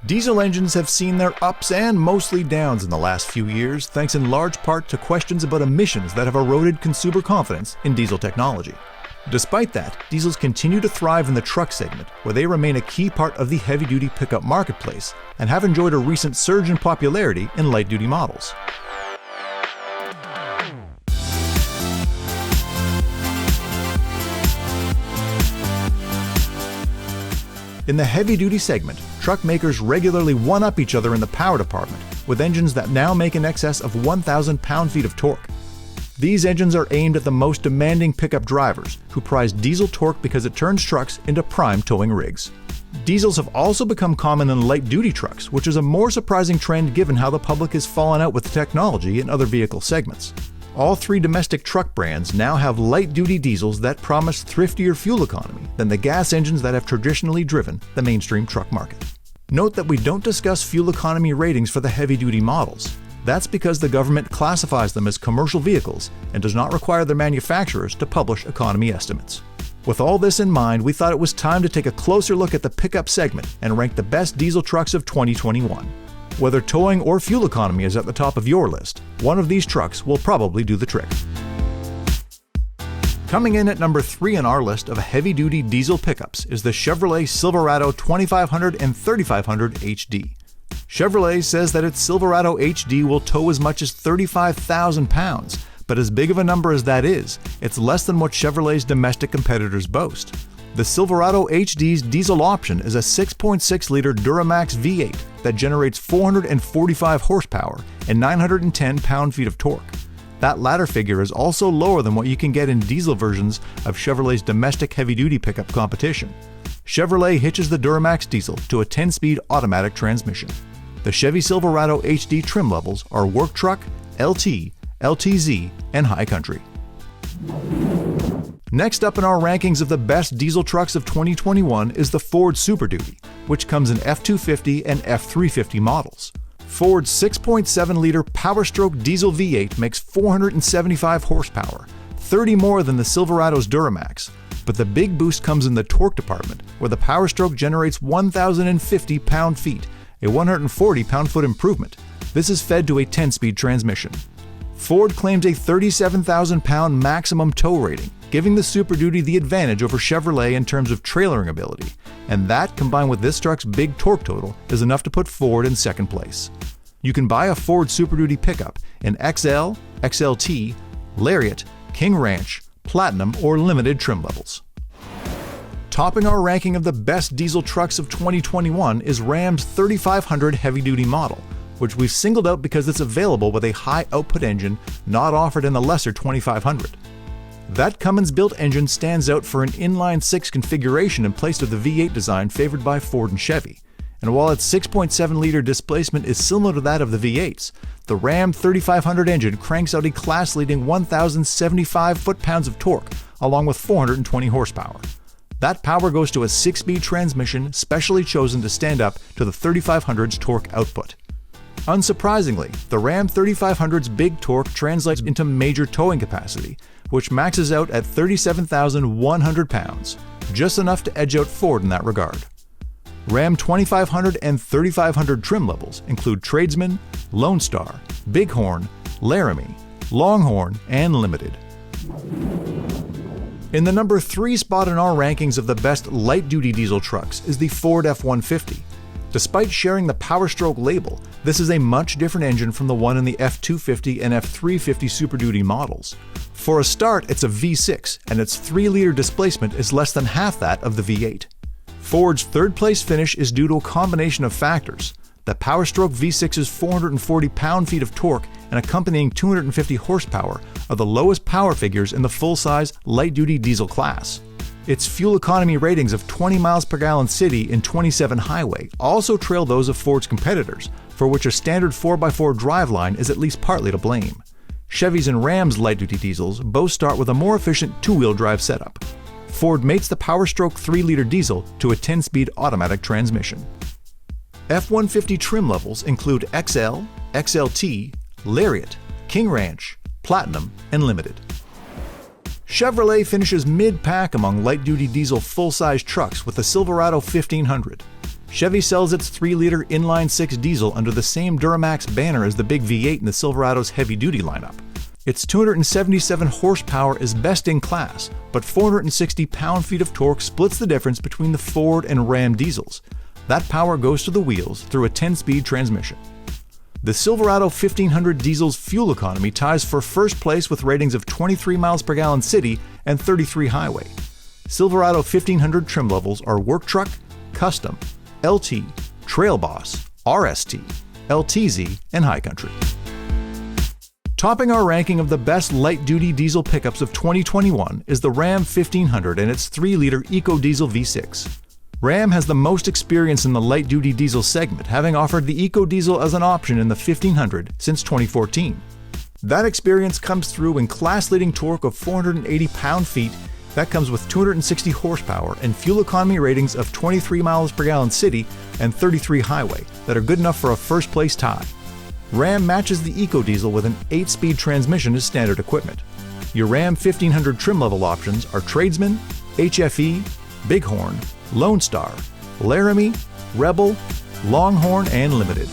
Diesel engines have seen their ups and mostly downs in the last few years, thanks in large part to questions about emissions that have eroded consumer confidence in diesel technology. Despite that, diesels continue to thrive in the truck segment, where they remain a key part of the heavy-duty pickup marketplace and have enjoyed a recent surge in popularity in light-duty models. In the heavy-duty segment, truck makers regularly one-up each other in the power department, with engines that now make in excess of 1,000 pound-feet of torque. These engines are aimed at the most demanding pickup drivers, who prize diesel torque because it turns trucks into prime towing rigs. Diesels have also become common in light-duty trucks, which is a more surprising trend given how the public has fallen out with the technology in other vehicle segments. All three domestic truck brands now have light-duty diesels that promise thriftier fuel economy than the gas engines that have traditionally driven the mainstream truck market. Note that we don't discuss fuel economy ratings for the heavy-duty models. That's because the government classifies them as commercial vehicles and does not require their manufacturers to publish economy estimates. With all this in mind, we thought it was time to take a closer look at the pickup segment and rank the best diesel trucks of 2021. Whether towing or fuel economy is at the top of your list, one of these trucks will probably do the trick. Coming in at number 3 on our list of heavy-duty diesel pickups is the Chevrolet Silverado 2500 and 3500 HD. Chevrolet says that its Silverado HD will tow as much as 35,000 pounds, but as big of a number as that is, it's less than what Chevrolet's domestic competitors boast. The Silverado HD's diesel option is a 6.6-liter Duramax V8 that generates 445 horsepower and 910 pound-feet of torque. That latter figure is also lower than what you can get in diesel versions of Chevrolet's domestic heavy-duty pickup competition. Chevrolet hitches the Duramax diesel to a 10-speed automatic transmission. The Chevy Silverado HD trim levels are Work Truck, LT, LTZ, and High Country. Next up in our rankings of the best diesel trucks of 2021 is the Ford Super Duty, which comes in F250 and F350 models. Ford's 6.7-liter Powerstroke diesel V8 makes 475 horsepower, 30 more than the Silverado's Duramax, but the big boost comes in the torque department, where the Powerstroke generates 1,050 pound-feet, a 140 pound-foot improvement. This is fed to a 10-speed transmission. Ford claims a 37,000 pound maximum tow rating, giving the Super Duty the advantage over Chevrolet in terms of trailering ability, and that, combined with this truck's big torque total, is enough to put Ford in second place. You can buy a Ford Super Duty pickup in XL, XLT, Lariat, King Ranch, Platinum, or Limited trim levels. Topping our ranking of the best diesel trucks of 2021 is Ram's 3500 heavy-duty model, which we've singled out because it's available with a high-output engine not offered in the lesser 2500. That Cummins-built engine stands out for an inline-6 configuration in place of the V8 design favored by Ford and Chevy. And while its 6.7-liter displacement is similar to that of the V8s, the Ram 3500 engine cranks out a class-leading 1,075 foot-pounds of torque, along with 420 horsepower. That power goes to a 6-speed transmission specially chosen to stand up to the 3500's torque output. Unsurprisingly, the Ram 3500's big torque translates into major towing capacity, which maxes out at 37,100 pounds, just enough to edge out Ford in that regard. Ram 2500 and 3500 trim levels include Tradesman, Lone Star, Bighorn, Laramie, Longhorn, and Limited. In the number 3 spot in our rankings of the best light-duty diesel trucks is the Ford F-150. Despite sharing the Powerstroke label, this is a much different engine from the one in the F250 and F350 Super Duty models. For a start, it's a V6, and its 3-liter displacement is less than half that of the V8. Ford's third-place finish is due to a combination of factors. The Powerstroke V6's 440 pound-feet of torque and accompanying 250 horsepower are the lowest power figures in the full-size light-duty diesel class. Its fuel economy ratings of 20 miles per gallon city and 27 highway also trail those of Ford's competitors, for which a standard 4x4 driveline is at least partly to blame. Chevy's and Ram's light-duty diesels both start with a more efficient two-wheel drive setup. Ford mates the Powerstroke 3-liter diesel to a 10-speed automatic transmission. F-150 trim levels include XL, XLT, Lariat, King Ranch, Platinum, and Limited. Chevrolet finishes mid-pack among light-duty diesel full-size trucks with the Silverado 1500. Chevy sells its 3-liter inline-6 diesel under the same Duramax banner as the big V8 in the Silverado's heavy-duty lineup. Its 277 horsepower is best in class, but 460 pound-feet of torque splits the difference between the Ford and Ram diesels. That power goes to the wheels through a 10-speed transmission. The Silverado 1500 diesel's fuel economy ties for first place with ratings of 23 miles per gallon city and 33 highway. Silverado 1500 trim levels are Work Truck, Custom, LT, Trail Boss, RST, LTZ, and High Country. Topping our ranking of the best light-duty diesel pickups of 2021 is the Ram 1500 and its 3-liter EcoDiesel V6. Ram has the most experience in the light-duty diesel segment, having offered the EcoDiesel as an option in the 1500 since 2014. That experience comes through in class-leading torque of 480 pound-feet. That comes with 260 horsepower and fuel economy ratings of 23 miles per gallon city and 33 highway that are good enough for a first-place tie. Ram matches the EcoDiesel with an 8-speed transmission as standard equipment. Your Ram 1500 trim level options are Tradesman, HFE, Bighorn, Lone Star, Laramie, Rebel, Longhorn, and Limited.